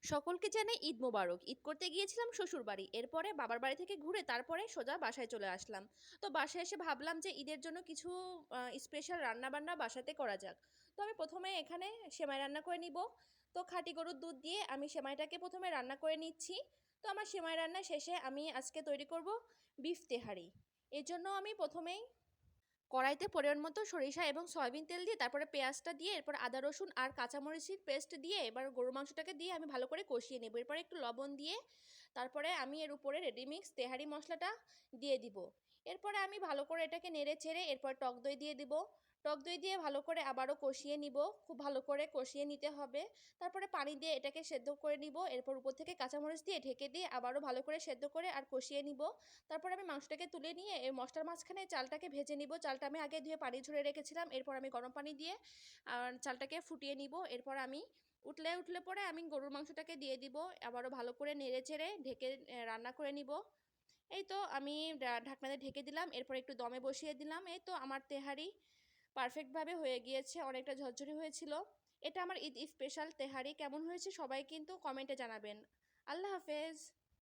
সকলকে জানাই ঈদ মোবারক। ঈদ করতে গিয়েছিলাম শ্বশুরবাড়ি। এরপরে বাবার বাড়ি থেকে ঘুরে তারপরে সোজা বাসায় চলে আসলাম। তো বাসায় এসে ভাবলাম যে ঈদের জন্য কিছু স্পেশাল রান্নাবান্না বাসাতে করা যাক। তো আমি প্রথমে এখানে সেমাই রান্না করে নিব। তো খাঁটি গরুর দুধ দিয়ে আমি সেমাইটাকে প্রথমে রান্না করে নিচ্ছি। তো আমার সেমাই রান্না শেষে আমি আজকে তৈরি করব বিফ তেহারি। এর জন্য আমি প্রথমেই কড়াইতে পরিমাণ মতো সরিষা এবং সয়াবিন তেল দিয়ে তারপরে পেঁয়াজটা দিয়ে এরপর আদা রসুন আর কাঁচামরিচের পেস্ট দিয়ে এবার গরুর মাংসটাকে দিয়ে আমি ভালো করে কষিয়ে নেব। এরপরে একটু লবণ দিয়ে তারপরে আমি এর উপরে রেডিমিক্স তেহারি মশলাটা দিয়ে দিব। এরপরে আমি ভালো করে এটাকে নেড়ে চেড়ে এরপর টক দই দিয়ে দিব। টক দই দিয়ে ভালো করে আবারও কষিয়ে নিব, খুব ভালো করে কষিয়ে নিতে হবে। তারপরে পানি দিয়ে এটাকে সেদ্ধ করে নিব, এরপর উপর থেকে কাঁচামরিচ দিয়ে ঢেকে দিয়ে আবারও ভালো করে সেদ্ধ করে আর কষিয়ে নিব। তারপর আমি মাংসটাকে তুলে নিয়ে এই মশলার মাঝখানে চালটাকে ভেজে নিব। চালটা আমি আগে ধুয়ে পানি ঝরে রেখেছিলাম, এরপর আমি গরম পানি দিয়ে চালটাকে ফুটিয়ে নিব। এরপর আমি উঠলে উঠলে পরে আমি গরুর মাংসটাকে দিয়ে দিব, আবারও ভালো করে নেড়ে চেড়ে ঢেকে রান্না করে নিব। এই তো আমি ঢাকনাতে ঢেকে দিলাম, এরপর একটু দমে বসিয়ে দিলাম। এই তো আমার তেহারি পারফেক্টভাবে হয়ে গিয়েছে, অনেকটা ঝরঝরি হয়েছিল। এটা আমার ঈদ স্পেশাল তেহারি। কেমন হয়েছে সবাই কিন্তু কমেন্টে জানাবেন। আল্লাহ হাফেজ।